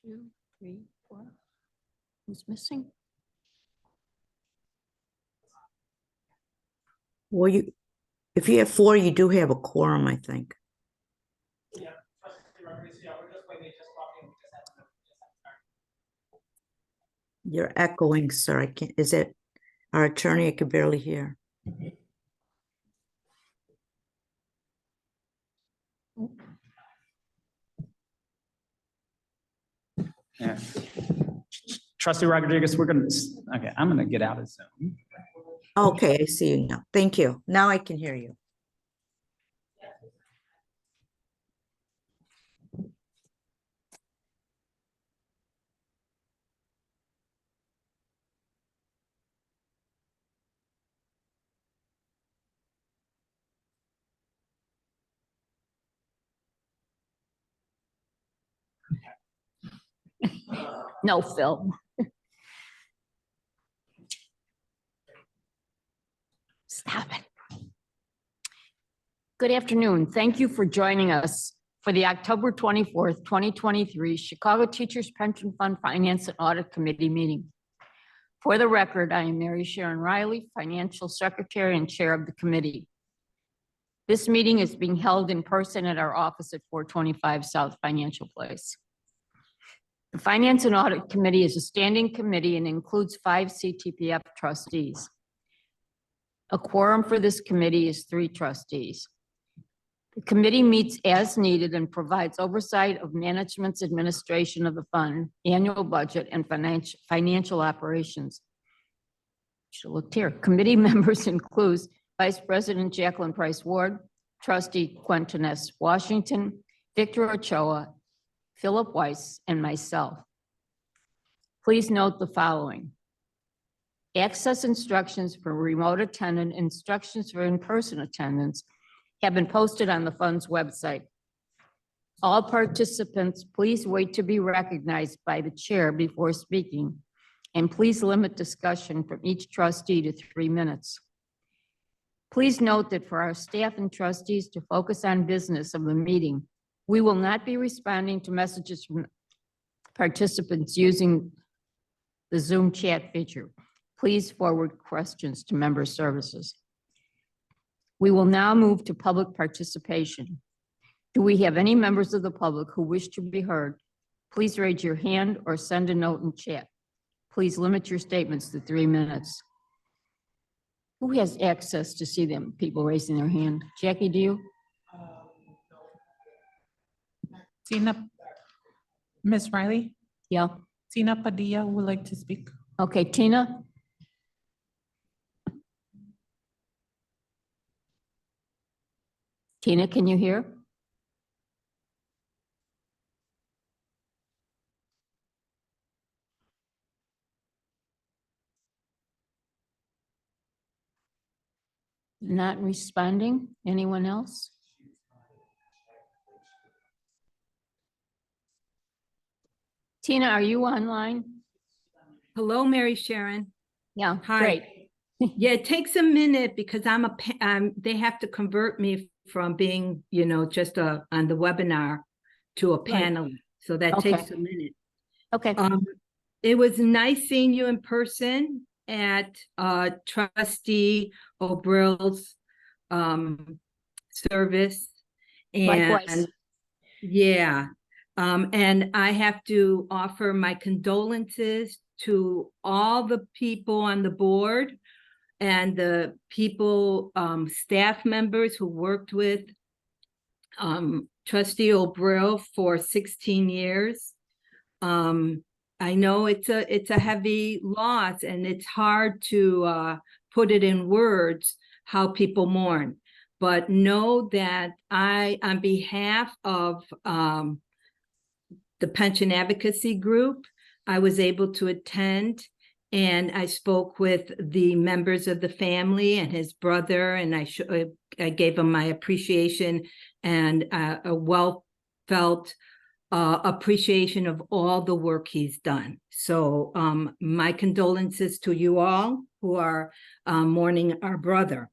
2, 3, 4. Who's missing? Well, if you have 4, you do have a quorum, I think. Yeah, we're just waiting. Just walking. You're echoing, sir. I can't. Is it our attorney? I could barely hear. Yeah. Trustee Rodriguez, okay, I'm going to get out of Zoom. Okay, I see you now. Thank you. Now I can hear you. No, Phil. Stop it. Good afternoon. Thank you for joining us for the October 24th, 2023 Chicago Teachers Pension Fund Finance and Audit Committee meeting. For the record, I am Sharon Reilly, Financial Secretary and Chair of the committee. This meeting is being held in person at our office at 425 South Financial Place. The Finance and Audit Committee is a standing committee and includes 5 CTPF trustees. A quorum for this committee is 3 trustees. The committee meets as needed and provides oversight of management's administration of the fund, annual budget, and financial operations. Should have looked here. Committee members include Vice President Jacquelyn Price Ward, Trustee Quentin S. Washington, Victor Ochoa, Philip Weiss, and myself. Please note the following. Access instructions for remote attendance, instructions for in-person attendance have been posted on the fund's website. All participants, please wait to be recognized by the chair before speaking, and please limit discussion from each trustee to 3 minutes. Please note that for our staff and trustees to focus on business of the meeting, we will not be responding to messages from participants using the Zoom chat feature. Please forward questions to member services. We will now move to public participation. Do we have any members of the public who wish to be heard? Please raise your hand or send a note in chat. Please limit your statements to 3 minutes. Who has access to see them, people raising their hand? Jackie, do you? Tina, Ms. Reilly? Yeah. Tina Padilla would like to speak. Okay, Tina? Tina, can you hear? Not responding. Anyone else? Tina, are you online? Hello, Mary Sharon. Yeah, Hi. great. Yeah, it takes a minute because they have to convert me from being, just on the webinar to a panel. So that Okay. takes a minute. Okay. It was nice seeing you in person at Trustee O'Brill's service. Likewise. And yeah, and I have to offer my condolences to all the people on the board and the people, staff members who worked with Trustee O'Brill for 16 years. I know it's a heavy loss, and it's hard to put it in words how people mourn. But know that on behalf of the Pension Advocacy Group, I was able to attend, and I spoke with the members of the family and his brother, and I gave him my appreciation and a well-felt appreciation of all the work he's done. So my condolences to you all who are mourning our brother.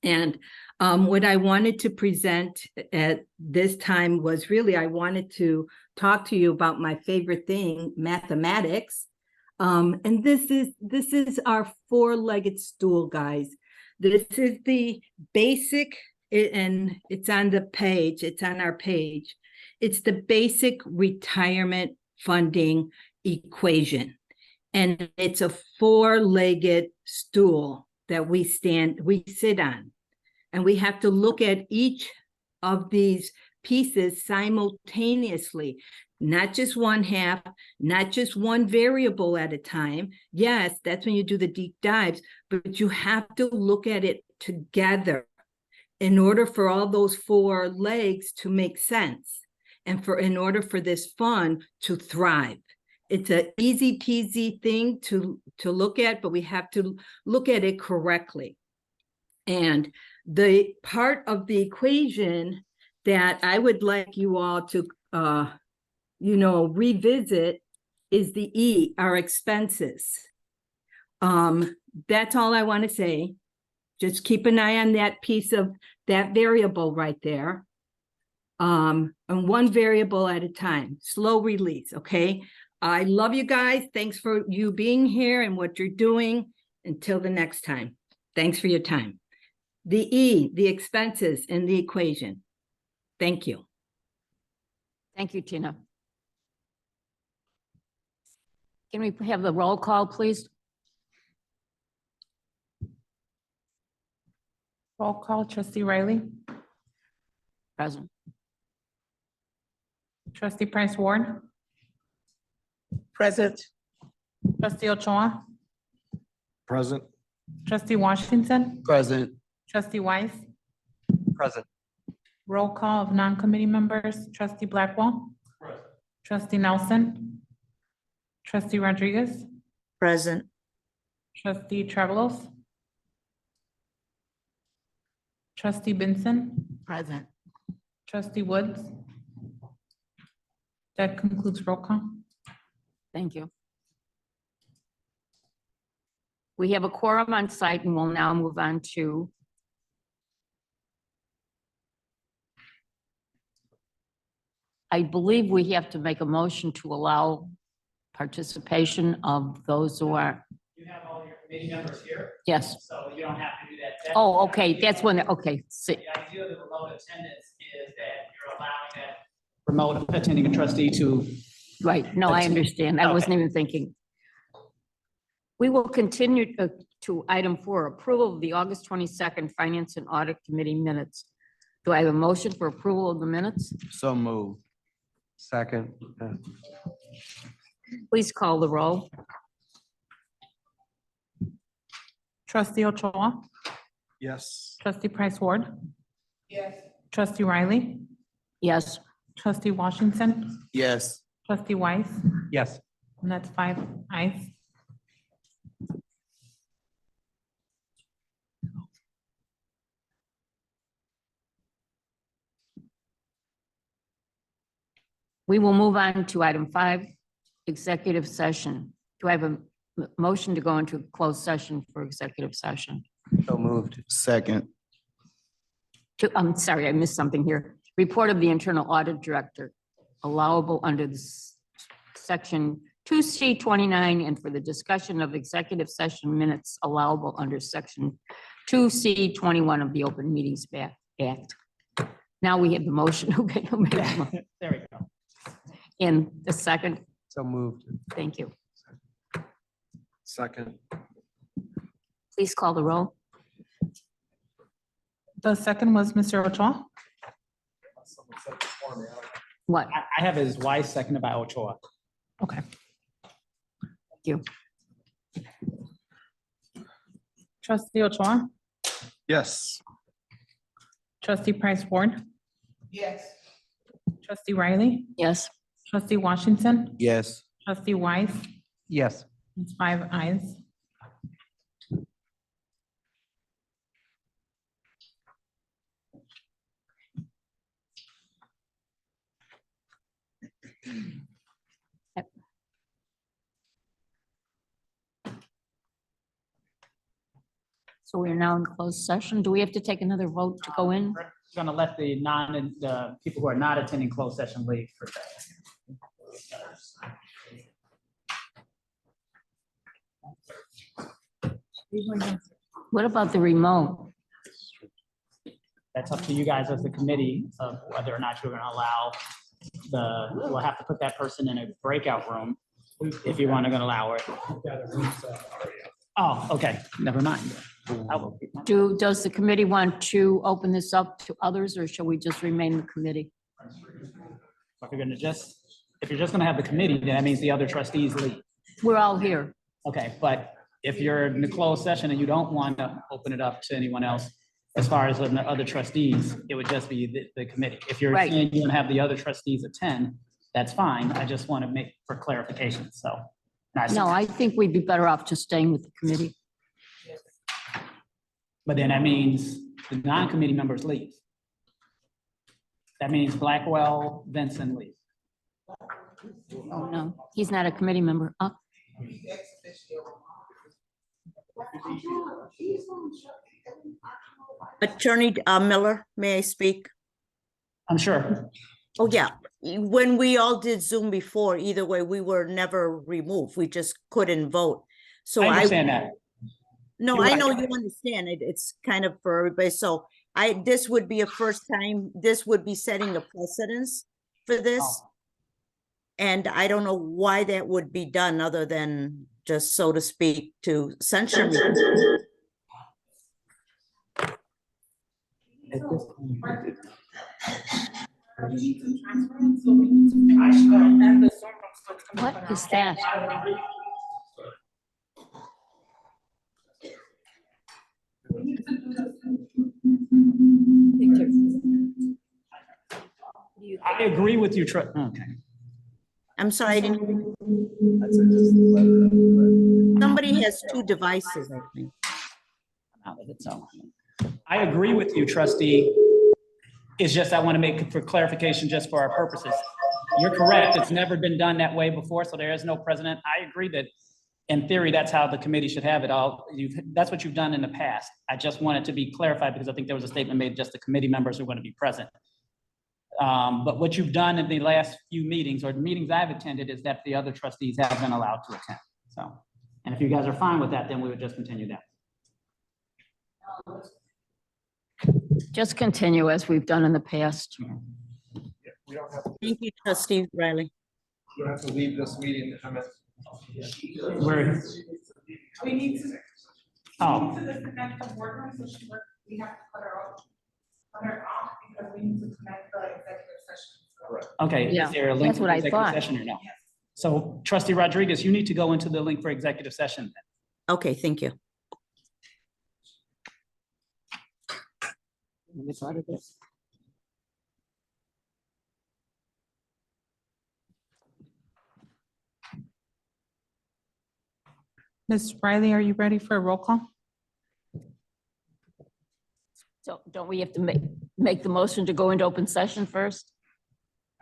And what I wanted to present at this time was really, I wanted to talk to you about my favorite thing, mathematics. And this is our four-legged stool, guys. This is the basic, and it's on the page, it's on our page. It's the basic retirement funding equation. And it's a four-legged stool that we sit on. And we have to look at each of these pieces simultaneously, not just one half, not just one variable at a time. Yes, that's when you do the deep dives, but you have to look at it together in order for all those four legs to make sense and in order for this fund to thrive. It's an easy peasy thing to look at, but we have to look at it correctly. And the part of the equation that I would like you all to, revisit is the E, our expenses. That's all I want to say. Just keep an eye on that piece of that variable right there. And one variable at a time, slow release, okay? I love you guys. Thanks for you being here and what you're doing. Until the next time. Thanks for your time. The E, the expenses in the equation. Thank you. Thank you, Tina. Can we have the roll call, please? Roll call, trustee Reilly, Present. trustee Price Ward, Present. trustee Ochoa, Present. trustee Washington, Present. trustee Weiss. Present. Roll call of non-committee members, trustee Blackwell. Trustee Nelson. Trustee Rodriguez. Present. Trustee Trevelos. Trustee Benson. Present. Trustee Woods. That concludes roll call. Thank you. We have a quorum on site and we'll now move on to I believe we have to make a motion to allow participation of those who are, You have all your committee members here, yes. so you don't have to do that. Oh, okay, that's when, okay. The idea of the remote attendance is that you're allowing that remote attending a trustee to. Right, no, I understand. I wasn't even thinking. We will continue to item 4, approval of the August 22nd Finance and Audit Committee minutes. Do I have a motion for approval of the minutes? So moved. Second. Please call the roll. Trustee Ochoa, Yes. trustee Price Ward. Yes. Trustee Reilly, Yes, trustee Washington, Yes. trustee Weiss, Yes. and that's 5 ayes. we will move on to item 5, executive session. Do I have a motion to go into closed session for executive session? So moved. Second. I'm sorry, I missed something here. Report of the Internal Audit Director, allowable under this section 2C29, and for the discussion of executive session minutes allowable under section 2C21 of the Open Meetings Act. Now we have the motion. Okay, There we go. in the second. So moved. Thank you. Second. Please call the roll. The second was Mr. Ochoa. What? I have his wife seconded by Ochoa. Okay. Thank you. Trustee Ochoa, Yes. trustee Price Ward. Yes. Trustee Reilly, Yes, trustee Washington, Yes. trustee Weiss, Yes. it's 5 ayes. So we are now in closed session. Do we have to take another vote to go in? We're gonna let the people who are not attending closed session leave for that. What about the remote? That's up to you guys as the committee of whether or not you're gonna allow we'll have to put that person in a breakout room if you want to allow it. Oh, okay, never mind. I will keep my- Does the committee want to open this up to others, or shall we just remain the committee? If you're just gonna have the committee, then that means the other trustees leave. We're all here. Okay, but if you're in the closed session and you don't want to open it up to anyone else, as far as the other trustees, it would just be the committee. If you're Right. saying you want to have the other trustees attend, that's fine. I just want to make for clarification, so. No, I think we'd be better off just staying with the committee. But then that means the non-committee members leave. That means Blackwell, Vincent leave. Oh, no, he's not a committee member. Attorney Miller, may I speak? I'm sure. Oh, yeah. When we all did Zoom before, either way, we were never removed. We just couldn't vote. So I I, understand that. no, You're I right. know you understand it. It's kind of for everybody. So this would be a first time, this would be setting a precedence for this. Oh. And I don't know why that would be done other than just, so to speak, to censure me. What is that? I agree with you, okay. I'm sorry, I didn't, somebody has two devices, I think. Out of its own. I agree with you, trustee. It's just I want to make it for clarification just for our purposes. You're correct. It's never been done that way before, so there is no precedent. I agree that in theory, that's how the committee should have it all. That's what you've done in the past. I just wanted to be clarified because I think there was a statement made just the committee members are going to be present. But what you've done in the last few meetings or the meetings I've attended is that the other trustees have been allowed to attend. So, and if you guys are fine with that, then we would just continue that. Just continue as we've done in the past. We don't have, Thank you, trustee Reilly. we don't have to leave this meeting. Where, We need to. oh, To disconnect the boardroom, so we have to put her off because we need to connect the executive session. So- okay. Yeah, Is there a link that's for what I executive thought. session or no? So trustee Rodriguez, you need to go into the link for executive session. Okay, thank you. Ms. Reilly, are you ready for a roll call? So don't we have to make the motion to go into open session first?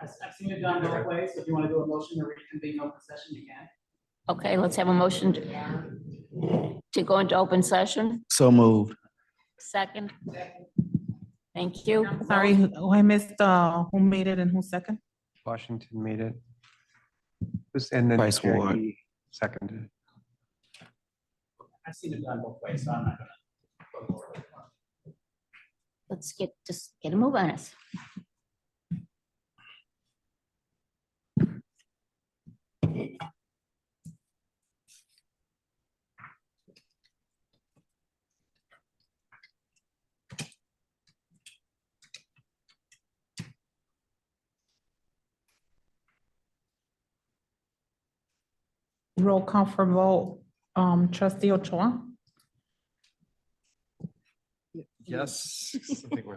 I've seen it done both ways. So if you want to do a motion to reconvene open session, you can. Okay, let's have a motion to go into open session. So moved. Second. Thank you. Sorry, I missed, who made it and who second? Washington made it. And then Vice Ward. Jackie seconded. I've seen it done both ways, so I'm not gonna. Let's just get a move on us. Roll call for vote, trustee Ochoa, Yes.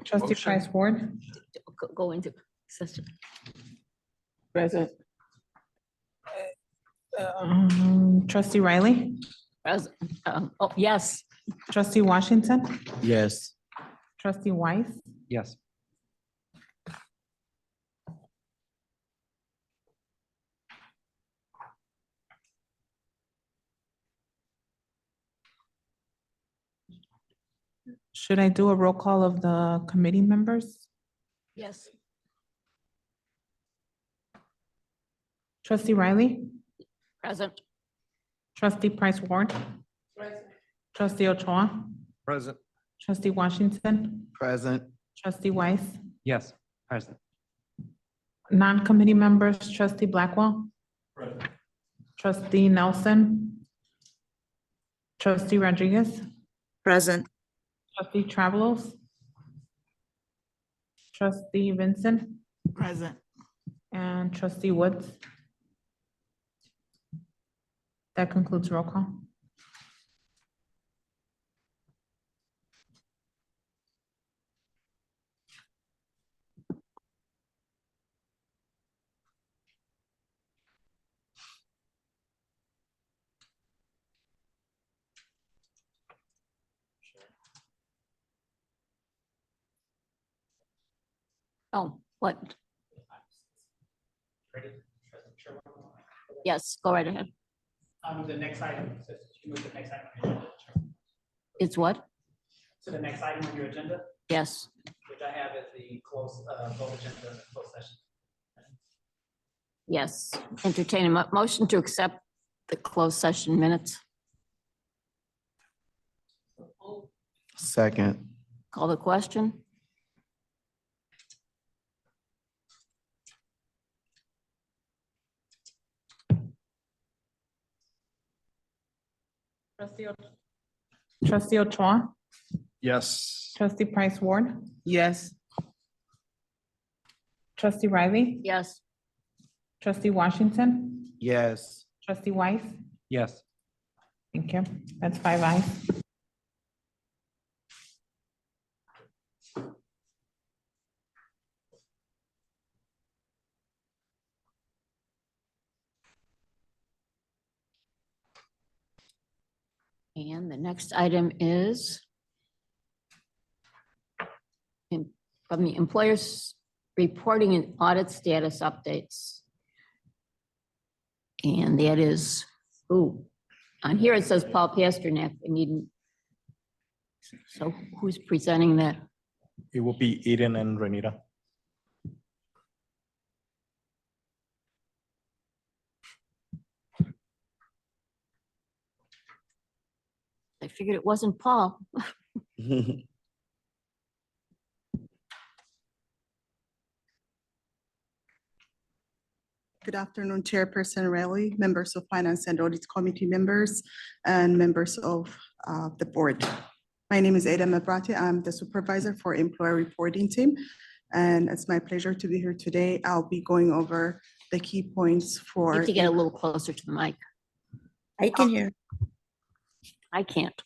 trustee Price Ward, Go into session. present. Trustee Reilly, Oh, yes. trustee Washington, Yes. trustee Weiss, Yes. Should I do a roll call of the committee members? Yes. Trustee Reilly, Present. trustee Price Ward, trustee Ochoa, Present. trustee Washington, Present. trustee Weiss, Yes, present. non-committee members, trustee Blackwell, trustee Nelson, trustee Rodriguez, Present. trustee Travelos, trustee Vincent, Present. and trustee Woods. That concludes roll call. Oh, what? Yes, go right ahead. The next item, so you move the next item on your agenda. It's what? So the next item on your agenda, Yes. which I have is the close, vote agenda, closed session. Yes. Entertain a motion to accept the closed session minutes. Second. Call the question. Trustee Ochoa, Yes. trustee Price Ward, Yes. trustee Reilly, Yes. trustee Washington, Yes. trustee Weiss. Yes. Thank you. That's 5 ayes. And the next item is from the employers reporting and audit status updates. And that is, on here it says Paul Pasternak. I needn't. So who's presenting that? It will be Eden and Renita. I figured it wasn't Paul. Good afternoon, Chairperson Reilly, members of Finance and Audit Committee members, and members of the board. My name is Ada Mabrati. I'm the supervisor for employer reporting team, and it's my pleasure to be here today. I'll be going over the key points You for. have to get a little closer to the mic. I can hear. I can't.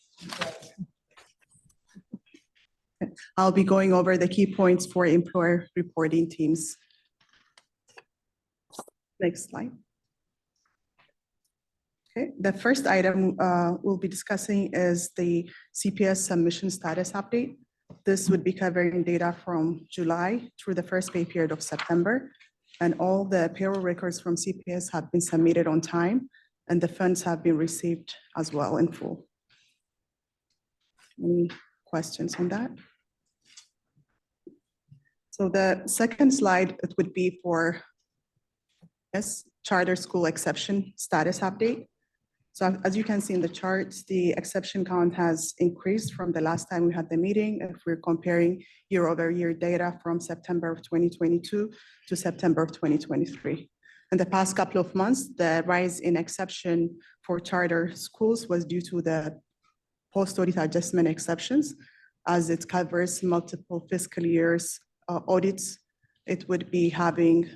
I'll be going over the key points for employer reporting teams. Next slide. Okay, the first item we'll be discussing is the CPS submission status update. This would be covering data from July through the first pay period of September. And all the payroll records from CPS have been submitted on time, and the funds have been received as well in full. Any questions on that? So the second slide, it would be for charter school exception status update. So as you can see in the charts, the exception count has increased from the last time we had the meeting. If we're comparing year-over-year data from September of 2022 to September of 2023. In the past couple of months, the rise in exception for charter schools was due to the post-audit adjustment exceptions, as it covers multiple fiscal years audits. It would be having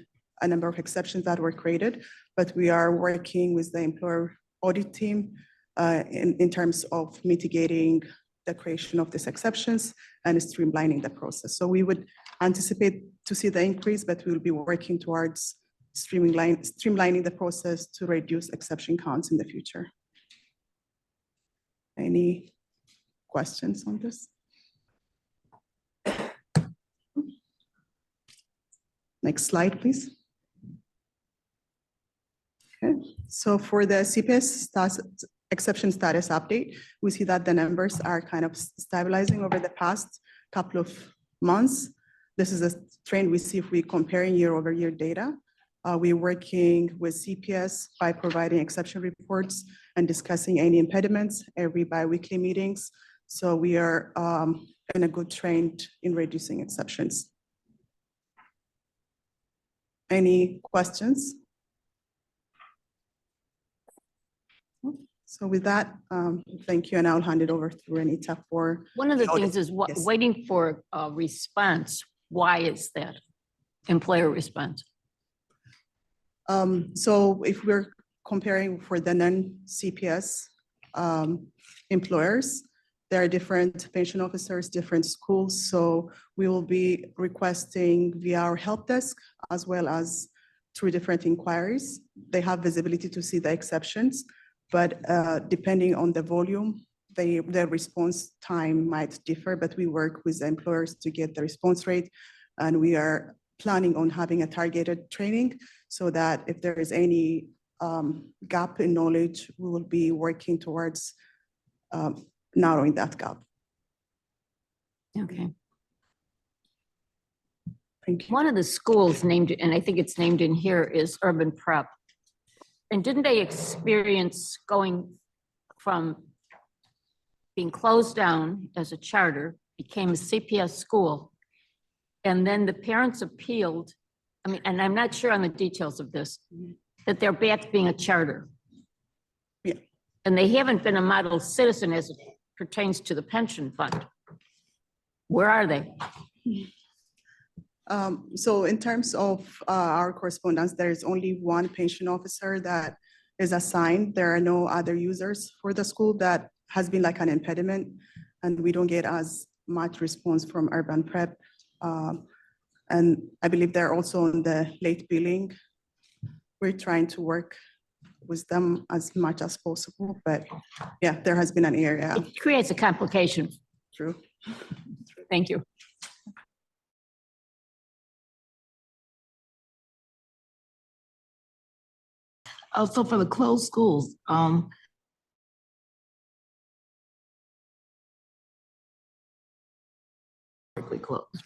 a number of exceptions that were created, but we are working with the employer audit team in terms of mitigating the creation of these exceptions and streamlining the process. So we would anticipate to see the increase, but we'll be working towards streamlining the process to reduce exception counts in the future. Any questions on this? Next slide, please. Okay, so for the CPS exception status update, we see that the numbers are kind of stabilizing over the past couple of months. This is a trend we see if we're comparing year-over-year data. We're working with CPS by providing exception reports and discussing any impediments every bi-weekly meetings. So we are in a good trend in reducing exceptions. Any questions? So with that, thank you, and I'll hand it over to Renita for. One of the audit. things is Yes. waiting for a response. Why is that? Employer response. So if we're comparing for the non-CPS employers, there are different pension officers, different schools. So we will be requesting via our help desk as well as through different inquiries. They have visibility to see the exceptions, but depending on the volume, their response time might differ, but we work with the employers to get the response rate. And we are planning on having a targeted training so that if there is any gap in knowledge, we will be working towards narrowing that gap. Okay. Thank you. One of the schools named, and I think it's named in here, is Urban Prep. And didn't they experience going from being closed down as a charter, became a CPS school, and then the parents appealed, I mean, and I'm not sure on the details of this, that they're back to being a charter. Yeah. And they haven't been a model citizen as it pertains to the pension fund. Where are they? So in terms of our correspondence, there is only one pension officer that is assigned. There are no other users for the school. That has been like an impediment, and we don't get as much response from Urban Prep. And I believe they're also on the late billing. We're trying to work with them as much as possible, but yeah, there has been an area. It creates a complication. True. Thank you. Also for the closed schools, closed.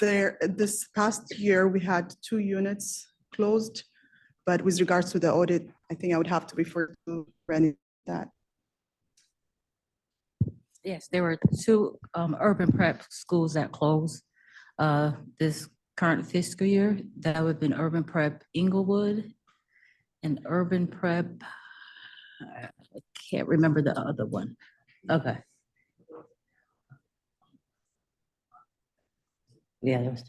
This past year, we had 2 units closed, but with regards to the audit, I think I would have to refer to Rennie that. Yes, there were 2 urban prep schools that closed this current fiscal year. That would have been Urban Prep Inglewood and Urban Prep, I can't remember the other one. Okay. Yeah, there was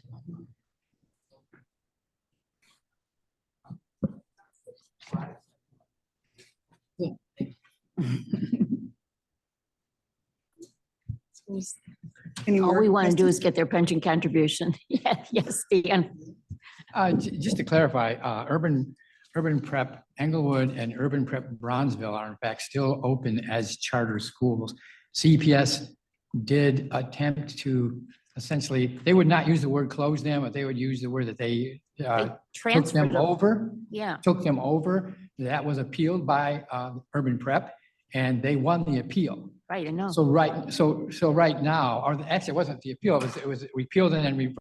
2. All we want to do is get their pension contribution. Yes, yes, Dan. Just to clarify, Urban Prep Englewood and Urban Prep Bronzeville are in fact still open as charter schools. CPS did attempt to essentially, they would not use the word close them, but they would use the word that they took Transferred them them. over. Yeah. Took them over. That was appealed by Urban Prep, and they won the appeal. Right, I know. So right now, or actually it wasn't the appeal, it was we appealed and then we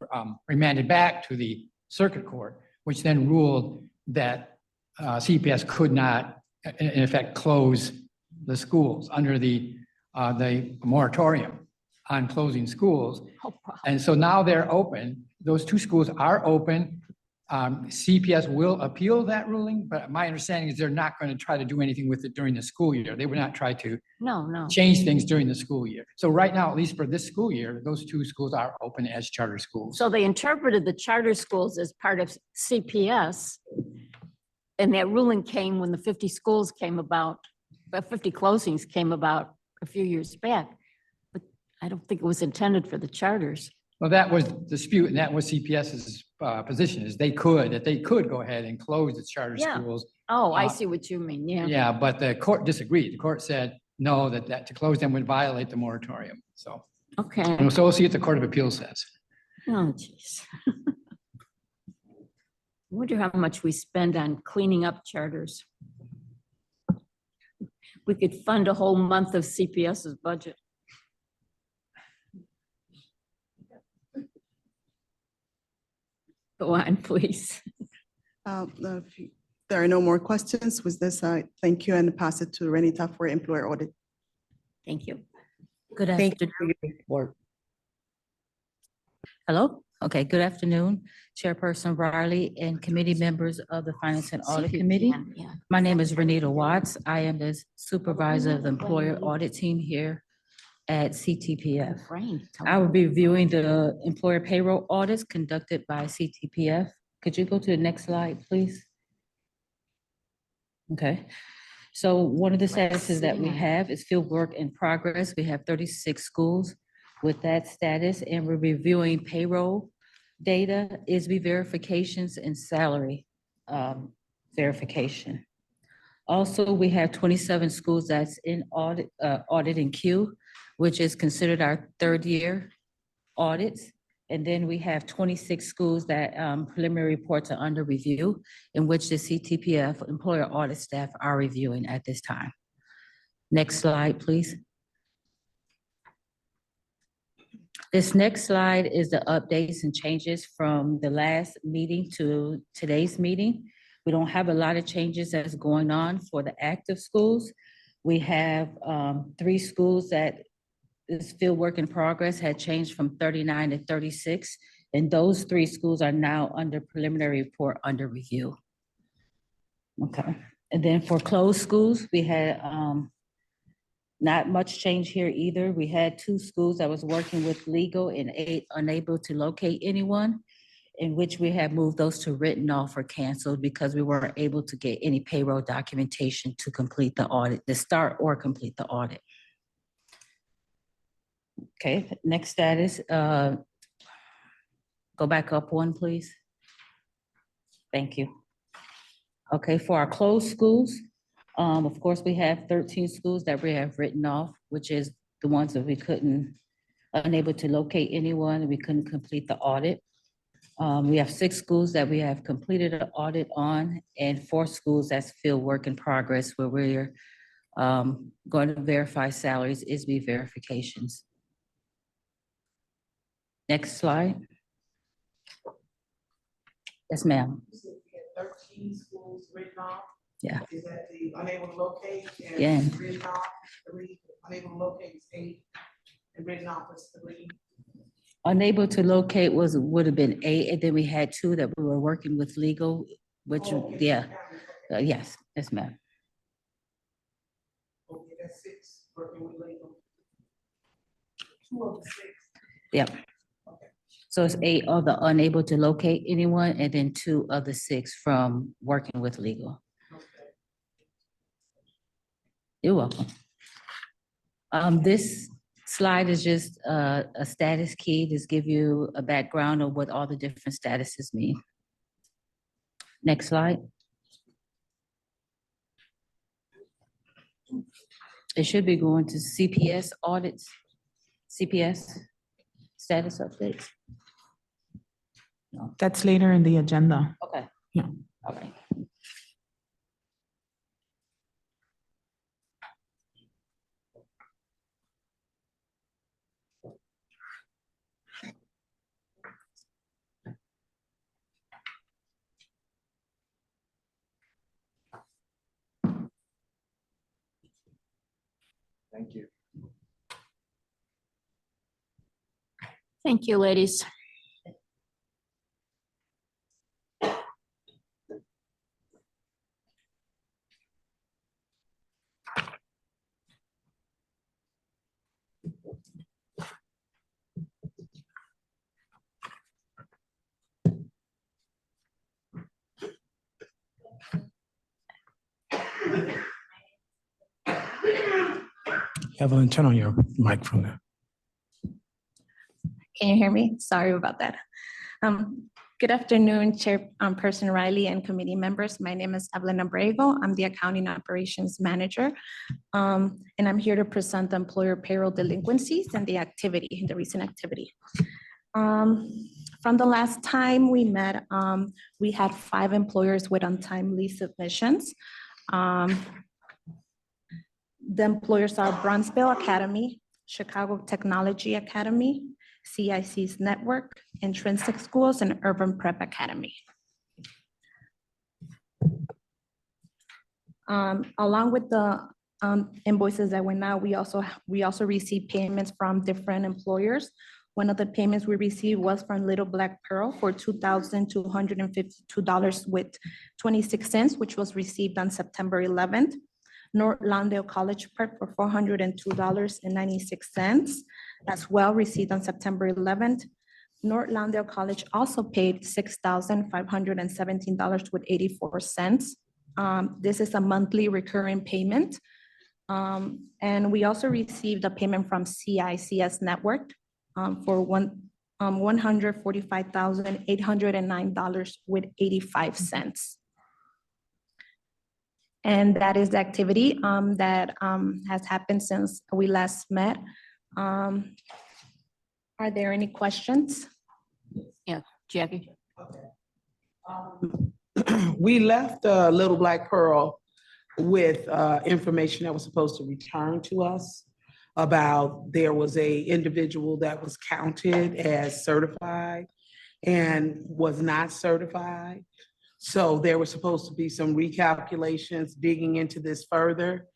remanded back to the circuit court, which then ruled that CPS could not, in effect, close the schools under the moratorium on closing schools. Oh, wow. And so now they're open. Those 2 schools are open. CPS will appeal that ruling, but my understanding is they're not going to try to do anything with it during the school year. They would not try to No. change things during the school year. So right now, at least for this school year, those 2 schools are open as charter schools. So they interpreted the charter schools as part of CPS. And that ruling came when the 50 schools came about, 50 closings came about a few years back. But I don't think it was intended for the charters. Well, that was the dispute, and that was CPS's position, is that they could go ahead and close the charter Yeah. schools. Oh, I see what you mean, yeah. Yeah, but the court disagreed. The court said, no, that to close them would violate the moratorium. So, Okay. and so we'll see what the Court of Appeals says. Oh, geez. I wonder how much we spend on cleaning up charters. We could fund a whole month of CPS's budget. Go on, please. If there are no more questions, with this, I thank you and pass it to Renita for employer audit. Thank you. Good Thank you afternoon. for your report. Hello? Okay, good afternoon, Chairperson Reilly and committee members of the Finance and Audit Committee. Yeah. My name is Renita Watts. I am the supervisor of the employer audit team here at CTPF. I will be reviewing the employer payroll audits conducted by CTPF. Could you go to the next slide, please? Okay. So one of the statuses that we have is field work in progress. We have 36 schools with that status, and we're reviewing payroll data, ISB verifications, and salary verification. Also, we have 27 schools that's in audit in queue, which is considered our third year audits. And then we have 26 schools that preliminary reports are under review, in which the CTPF employer audit staff are reviewing at this time. Next slide, please. This next slide is the updates and changes from the last meeting to today's meeting. We don't have a lot of changes that's going on for the active schools. We have 3 schools that is field work in progress had changed from 39 to 36. And those 3 schools are now under preliminary report under review. Okay, and then for closed schools, we had not much change here either. We had 2 schools that was working with legal and unable to locate anyone, in which we have moved those to written off or canceled because we weren't able to get any payroll documentation to complete the audit, to start or complete the audit. Okay, next status, go back up one, please. Thank you. Okay, for our closed schools, of course, we have 13 schools that we have written off, which is the ones that we unable to locate anyone, and we couldn't complete the audit. We have 6 schools that we have completed an audit on, and 4 schools that's field work in progress where we're going to verify salaries, ISB verifications. Next slide. Yes, ma'am. 13 schools written off. Yeah. Is that the unable to locate? And Yeah. written off 3, unable to locate is 8, and written off was 3. Unable to locate would have been 8, and then we had 2 that we were working with legal, which, yeah, yes, ma'am. Okay, that's 6 working with legal. 2 of the 6. Yep. So it's 8 of the unable to locate anyone, and then 2 of the 6 from working with legal. You're welcome. This slide is just a status key, just give you a background of what all the different statuses mean. Next slide. It should be going to CPS audits, CPS status updates. No. That's later in the agenda. Okay. Yeah. All right. Thank you. Thank you, ladies. Evelyn, turn on your microphone there. Can you hear me? Sorry about that. Good afternoon, Chairperson Reilly and committee members. My name is Evelyn Abrego. I'm the Accounting Operations Manager. And I'm here to present the employer payroll delinquencies and the activity, the recent activity. From the last time we met, we had 5 employers with untimely submissions. The employers are Bronzeville Academy, Chicago Technology Academy, CIC's Network, Intrinsic Schools, and Urban Prep Academy. Along with the invoices that went out, we also received payments from different employers. One of the payments we received was from Little Black Pearl for $2,252.26, which was received on September 11th. North Lawndale College Prep for $402.96, as well received on September 11th. North Lawndale College also paid $6,517.84. This is a monthly recurring payment. And we also received a payment from CICS Network for $145,809.85. And that is the activity that has happened since we last met. Are there any questions? Yeah, Jackie? We left Little Black Pearl with information that was supposed to return to us about there was a individual that was counted as certified and was not certified. So there was supposed to be some recalculations digging into this further.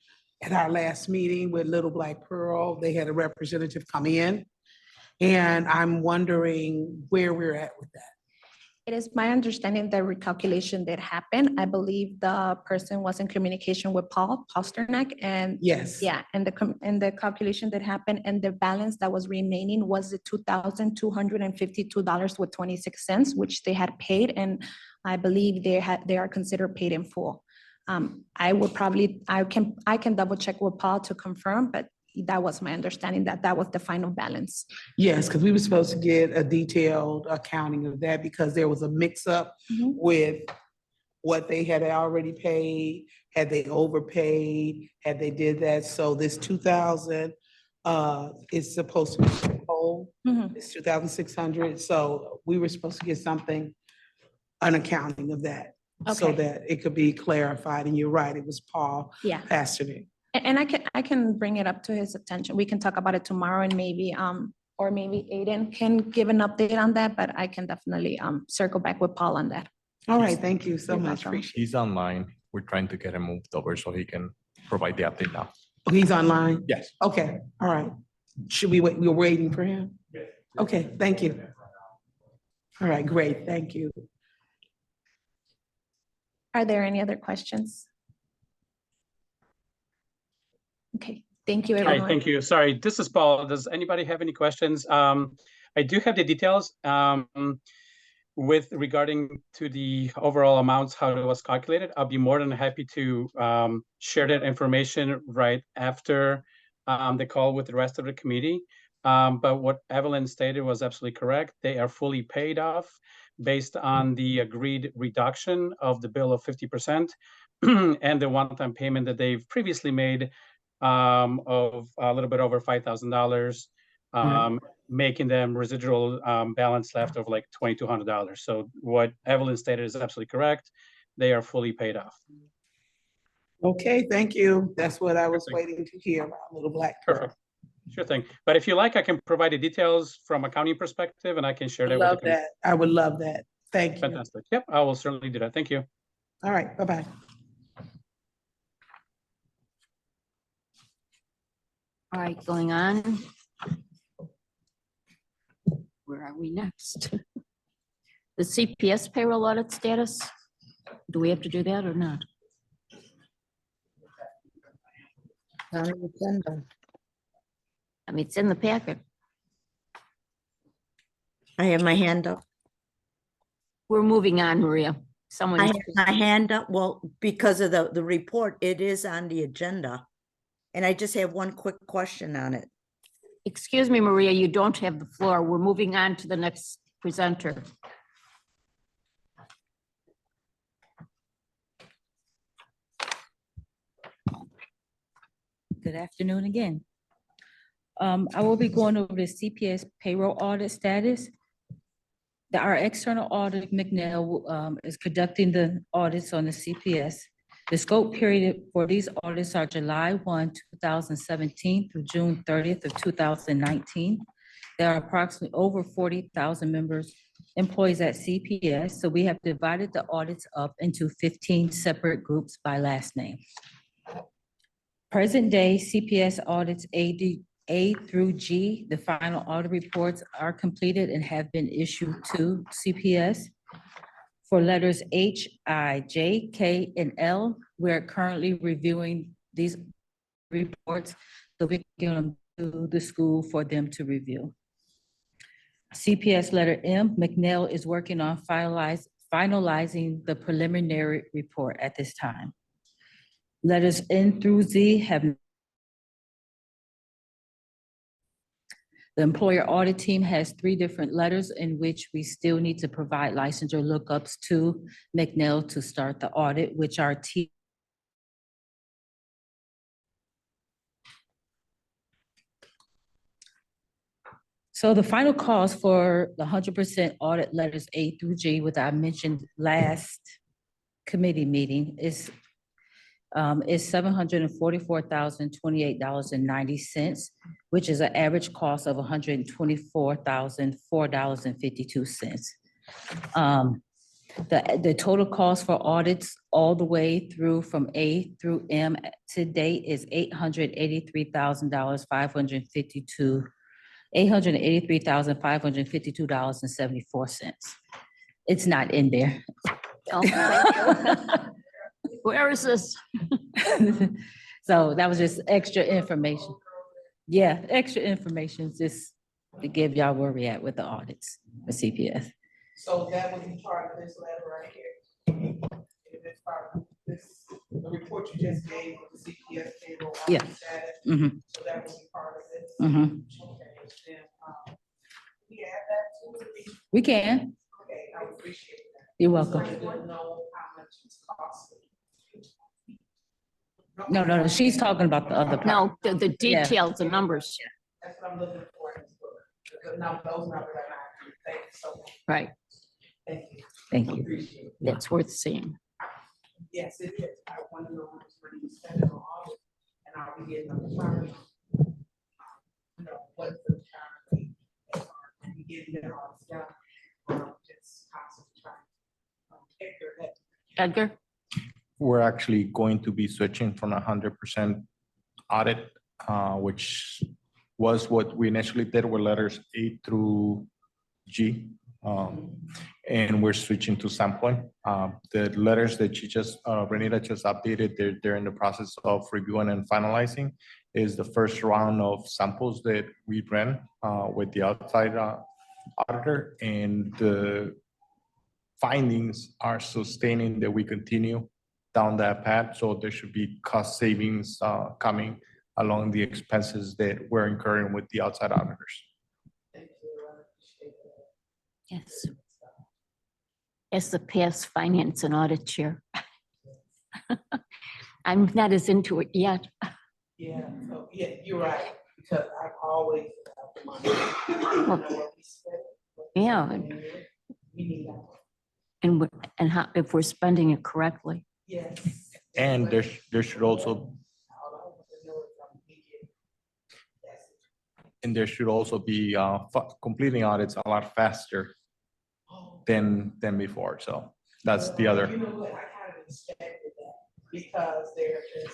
At our last meeting with Little Black Pearl, they had a representative come in. And I'm wondering where we're at with that. It is my understanding that recalculation did happen. I believe the person was in communication with Paul Pasternak, and Yes. yeah, and the calculation that happened, and the balance that was remaining was the $2,252.26, which they had paid, and I believe they are considered paid in full. I can double check with Paul to confirm, but that was my understanding, that was the final balance. Yes, because we were supposed to get a detailed accounting of that because there was a mix-up with what they had already paid, had they overpaid, had they did that. So this 2,000 is supposed to be whole. It's 2,600. So we were supposed to get something, an accounting of that, so that it could be clarified. And you're right, it was Paul Pasternak. And I can bring it up to his attention. We can talk about it tomorrow, and maybe or maybe Aiden can give an update on that, but I can definitely circle back with Paul on that. All right, thank you so much. welcome. Appreciate He's online. We're trying to get him moved over so he can provide the update now. it. He's online? Yes. Okay, all right. Should we wait? We're waiting for him? Okay, thank you. All right, great, thank you. Are there any other questions? Okay, thank you, everyone. Hi, thank you. Sorry, this is Paul. Does anybody have any questions? I do have the details with regarding to the overall amounts, how it was calculated. I'll be more than happy to share that information right after the call with the rest of the committee. But what Evelyn stated was absolutely correct. They are fully paid off based on the agreed reduction of the bill of 50% and the one-time payment that they've previously made of a little bit over $5,000, making them residual balance left of like $2,200. So what Evelyn stated is absolutely correct. They are fully paid off. Okay, thank you. That's what I was waiting to hear about Little Black Pearl. Perfect. Sure thing. But if you like, I can provide the details from accounting perspective, and I can share that with the committee. Love that. I would love that. Thank you. Fantastic. Yep, I will certainly do that. Thank you. All right, bye-bye. All right, going on. Where are we next? The CPS payroll audit status. Do we have to do that or not? I mean, it's in the packet. I have my hand up. We're moving on, Maria. Someone. I have my hand up. Well, because of the report, it is on the agenda. And I just have one quick question on it. Excuse me, Maria, you don't have the floor. We're moving on to the next presenter. Good afternoon again. I will be going over the CPS payroll audit status. Our external audit, McNeil, is conducting the audits on the CPS. The scope period for these audits are July 1, 2017 through June 30th of 2019. There are approximately over 40,000 employees at CPS, so we have divided the audits up into 15 separate groups by last name. Present day CPS audits A through G, the final audit reports are completed and have been issued to CPS. For letters H, I, J, K, and L, we're currently reviewing these reports so we can get them to the school for them to review. CPS letter M, McNeil is working on finalizing the preliminary report at this time. Letters N through Z have the employer audit team has 3 different letters in which we still need to provide licensure lookups to McNeil to start the audit, which are T. So the final cost for the 100% audit letters A through G, which I mentioned last committee meeting, is $744,028.90, which is an average cost of $124,004.52. The total cost for audits all the way through from A through M to date is $883,552.74. It's not in there. Oh, thank you. Where is this? So that was just extra information. Yeah, extra information just to give y'all where we at with the audits for CPS. So that would be part of this letter right here. If it's part of this, the report you just gave of the CPS payroll. Yeah. Mhm. So that would be part of this. Mhm. Okay, then, we add that to it. We can. Okay, I would appreciate that. You're welcome. So I don't know how much it's costing. No, she's talking about the other part. No, the Yeah. details, the numbers. That's what I'm looking for in this book. But no, those numbers are not. Thank you so much. Right. Thank you. Thank you. Appreciate it. That's worth seeing. Yes, it is. I want to know how much money you spend on audit, and I'll be getting a return. You know, what's the return? And be getting that all stuff. Just constantly trying. Edgar? We're actually going to be switching from 100% audit, which was what we initially did with letters A through G. And we're switching to sampling. The letters that you just, Renita just updated, they're in the process of reviewing and finalizing. Is the first round of samples that we ran with the outside auditor, and the findings are sustaining that we continue down that path. So there should be cost savings coming along the expenses that we're incurring with the outside auditors. Yes. As the past finance and audit chair. I'm not as into it yet. Yeah, so, yeah, you're right, because I've always. About the money. Yeah. We need that. And how, if we're spending it correctly. Yes. And there should also, be completing audits a lot faster than before. So that's the other. You know what, I kind of expected that, because there is,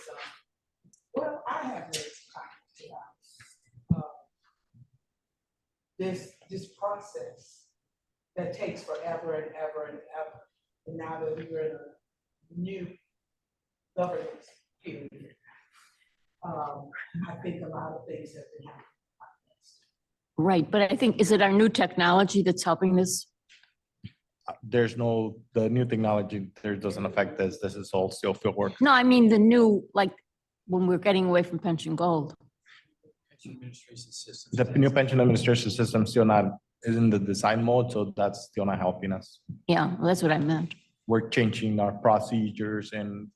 well, I have noticed this process that takes forever and ever and ever. And now that we're in a new governance period, I think a lot of things have been happening. Right, but I think, is it our new technology that's helping this? The new technology there doesn't affect this. This is all still field work. No, I mean the new, like, when we're getting away from pension gold. The new pension administration system still is in the design mode, so that's still not helping us. Yeah, well, that's what I meant. We're changing our procedures and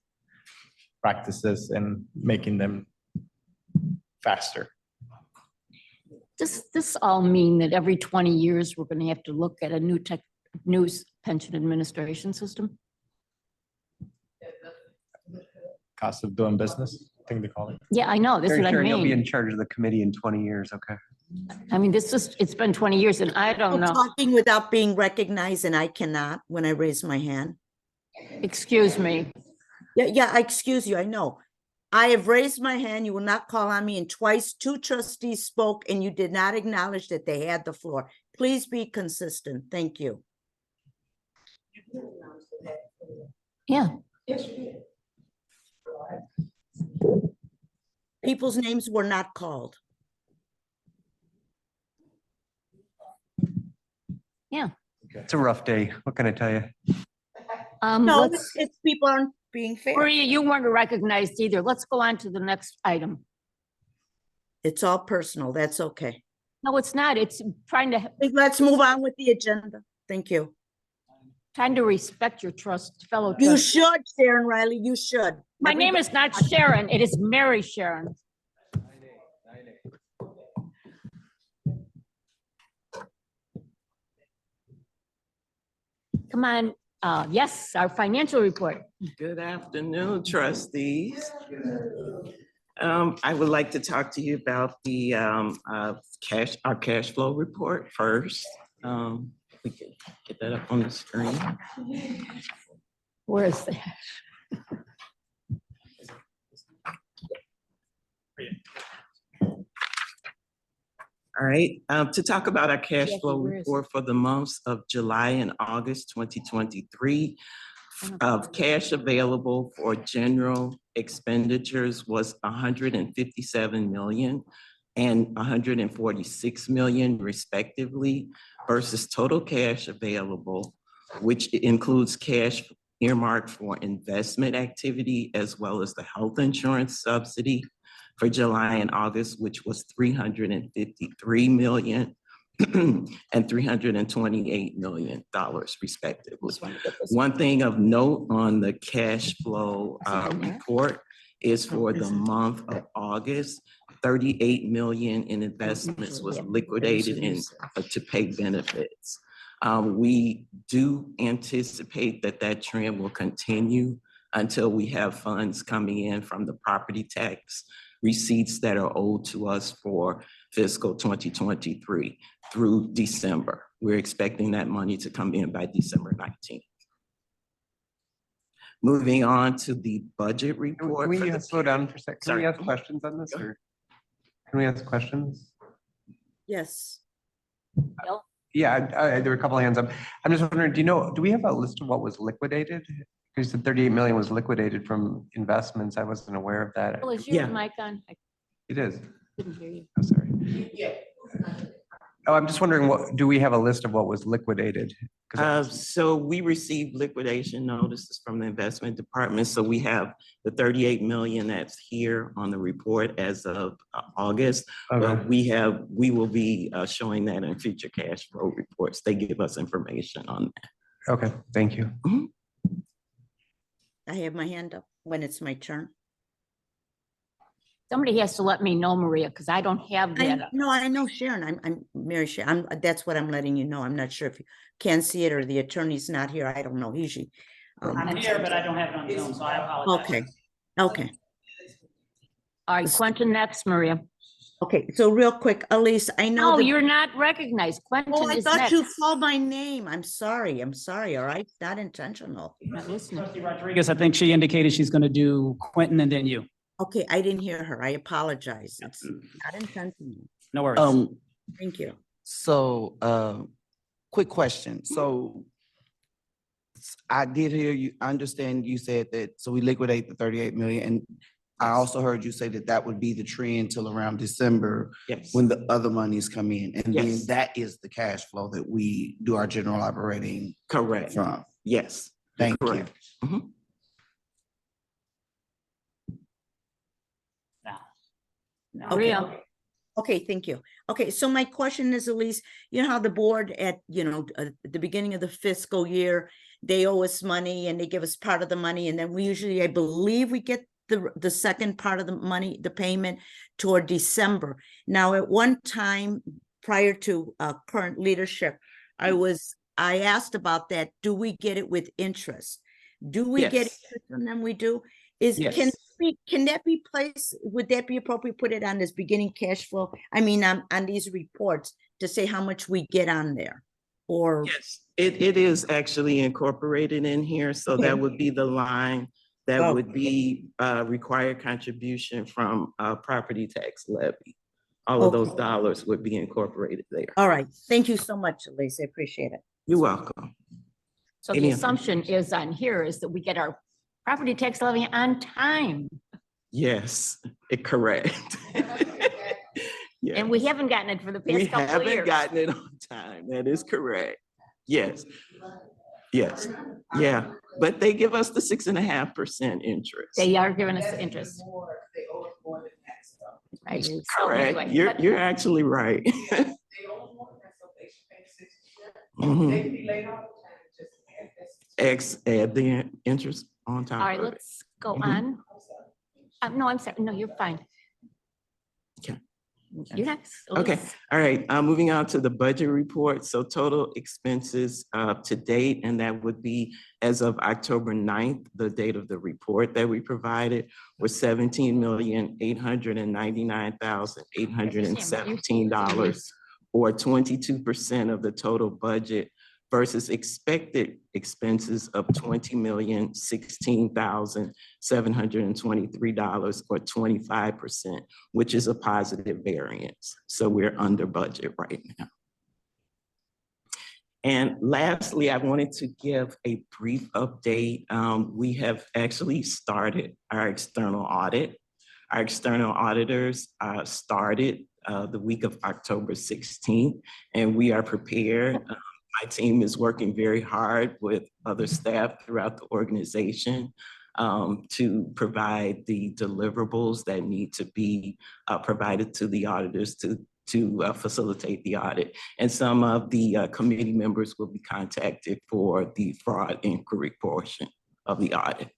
practices and making them faster. Does this all mean that every 20 years, we're going to have to look at a new pension administration system? cost of doing business, I think they call it. Yeah, I know, that's Very what I sure you'll be in mean. charge of the committee in 20 years, okay? I mean, it's been 20 years and I don't know. Talking without being recognized, and I cannot when I raise my hand. Excuse me. Yeah, I excuse you, I know. I have raised my hand, you will not call on me, and twice 2 trustees spoke and you did not acknowledge that they had the floor. Please be consistent, thank you. Yeah. People's names were not called. Yeah. It's a rough day. What can I tell you? No, let's- it's people aren't being fair. Maria, you weren't recognized either. Let's go on to the next item. It's all personal, that's okay. No, it's not. It's trying to, Let's move on with the agenda, thank you. trying to respect your fellow You trustees. should, Sharon Reilly, you should. My name is not Sharon, it is Mary Sharon. Come on, yes, our financial report. Good afternoon, trustees. I would like to talk to you about the our cash flow report first. We can get that up on the screen. Where is that? All right, to talk about our cash Jackie, flow where is report for the months of July and August 2023, of cash available for general expenditures was 157 million and 146 million respectively, versus total cash available, which includes cash earmarked for investment activity as well as the health insurance subsidy for July and August, which was 353 million and $328 million respectively. One thing of note on the cash flow report is for the month of August, 38 million in investments was liquidated to pay benefits. We do anticipate that trend will continue until we have funds coming in from the property tax receipts that are owed to us for fiscal 2023 through December. We're expecting that money to come in by December 19th. Moving on to the budget report. Can we slow down for a second? Can we Sorry. ask questions on this, or can we ask questions? Yes. Yeah, there were a couple of hands up. I'm just wondering, do we have a list of what was liquidated? Because the 38 million was liquidated from investments. I wasn't aware of that. Well, is your mic on? I It is. couldn't hear you. Oh, sorry. Oh, I'm just wondering, do we have a list of what was liquidated? So we received liquidation notices from the investment department. So we have the 38 million that's here on the report as of August. But we will be showing that in future cash flow reports. They give us information on that. Okay, thank you. I have my hand up when it's my turn. Somebody has to let me know, Maria, because I don't have that. No, I know Sharon. I'm Mary Sharon. That's what I'm letting you know. I'm not sure if you can see it or the attorney's not here. I don't know. Usually. I'm here, but I don't have it on Zoom, so I apologize. Okay. Okay. All right, Quentin, next, Maria. Okay, so real quick, Elise, I know. No, you're not recognized. Quentin Oh, I is thought next. you called my name. I'm sorry. All right? Not intentional. You're not listening. Trustee Rodriguez, I think she indicated she's going to do Quentin and then you. Okay, I didn't hear her. I apologize. It's not intentional. No worries. Thank you. So, quick question. So I did hear you, I understand you said that, so we liquidate the 38 million. And I also heard you say that would be the trend till around December. Yes. When the other monies come in. And then Yes. that is the cash flow that we do our general operating Correct. from. Yes. Thank you. Correct. Mhm. Maria. Okay, thank you. Okay, so my question is, Elise, you know how the board at the beginning of the fiscal year, they owe us money and they give us part of the money, and then we usually, I believe, we get the second part of the money, the payment toward December. Now, at one time prior to current leadership, I asked about that. Do we get it with interest? Do we get Yes. interest and then we do? Yes. Can that be placed, would that be appropriate, put it on this beginning cash flow? I mean, on these reports to say how much we get on there? Or? Yes, it is actually incorporated in here, so Okay. that would be the line that Oh. would be required contribution from property tax levy. All of those Okay. dollars would be incorporated there. All right, thank you so much, Elise, I appreciate it. You're welcome. So Any the other assumption is on here is that we get our property tax levy on time. Yes, correct. Yes. And we haven't gotten it for the We past couple of haven't years. gotten it on time. That is correct. Yes. Yes. Yeah. But they give us the 6.5% interest. They are giving us the interest. Right. So Correct. anyway, You're actually right. Mhm. Add the interest on top. All right, of it. let's go Mhm. on. No, I'm sorry. No, you're fine. Okay. You're next. Okay, Elise. all right, moving on to the budget report. So total expenses to date, and that would be as of October 9th, the date of the report that we provided, was $17,899,817, or 22% of the total budget, versus expected expenses of $20,016,723, or 25%, which is a positive variance. So we're under budget right now. And lastly, I wanted to give a brief update. We have actually started our external audit. Our external auditors started the week of October 16th, and we are prepared. My team is working very hard with other staff throughout the organization to provide the deliverables that need to be provided to the auditors to facilitate the audit. And some of the committee members will be contacted for the fraud inquiry portion of the audit.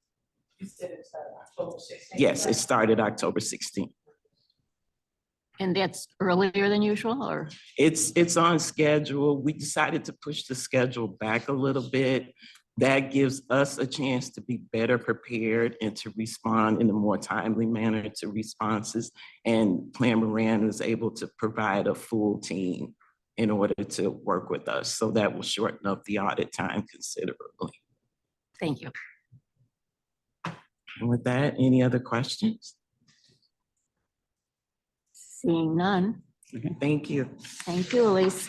You said it started October 16th? Yes, it started October 16th. And that's earlier than usual, or? It's on schedule. We decided to push the schedule back a little bit. That gives us a chance to be better prepared and to respond in a more timely manner to responses. And Plan Moran was able to provide a full team in order to work with us. So that will shorten up the audit time considerably. Thank you. And with that, any other questions? Seeing none. Okay. Thank you. Thank you, Elise.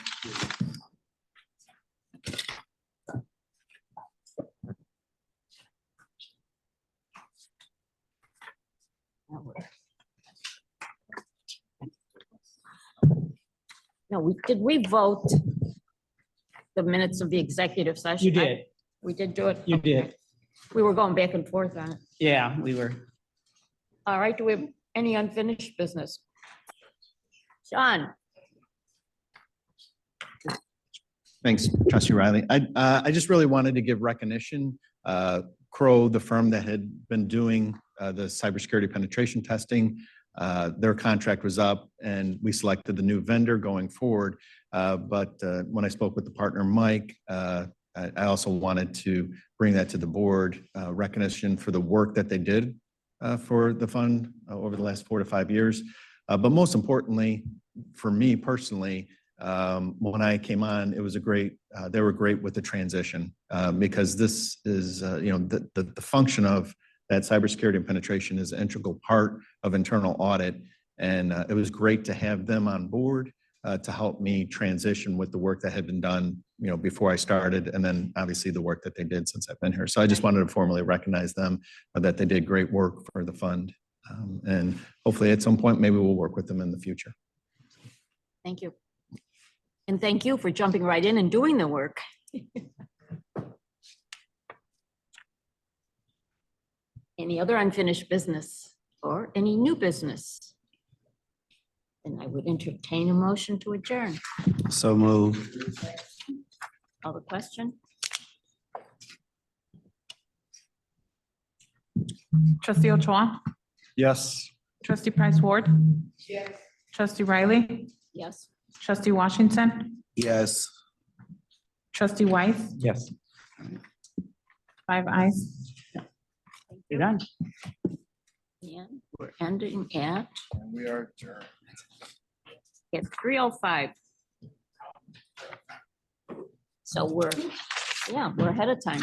No, did we vote the minutes of the executive session? You did. We did do it? You did. We were going back and forth on it. Yeah, we were. All right, do we have any unfinished business? John? Thanks, Trustee Reilly. I just really wanted to give recognition. Crow, the firm that had been doing the cybersecurity penetration testing, their contract was up and we selected the new vendor going forward. But when I spoke with the partner, Mike, I also wanted to bring that to the board, recognition for the work that they did for the fund over the last 4 to 5 years. But most importantly, for me personally, when I came on, it was they were great with the transition because this is, the function of that cybersecurity and penetration is an integral part of internal audit. And it was great to have them on board to help me transition with the work that had been done, before I started, and then obviously the work that they did since I've been here. So I just wanted to formally recognize them that they did great work for the fund. And hopefully at some point, maybe we'll work with them in the future. Thank you. And thank you for jumping right in and doing the work. Any other unfinished business or any new business? And I would entertain a motion to adjourn. So move. Call the question. Trustee Ochoa, Yes. trustee Price Ward, Yes. trustee Reilly, Yes. trustee Washington, Yes. trustee Weiss, Yes. 5 ayes. You're done. And we're ending at We are adjourned. 3:05. So we're ahead of time.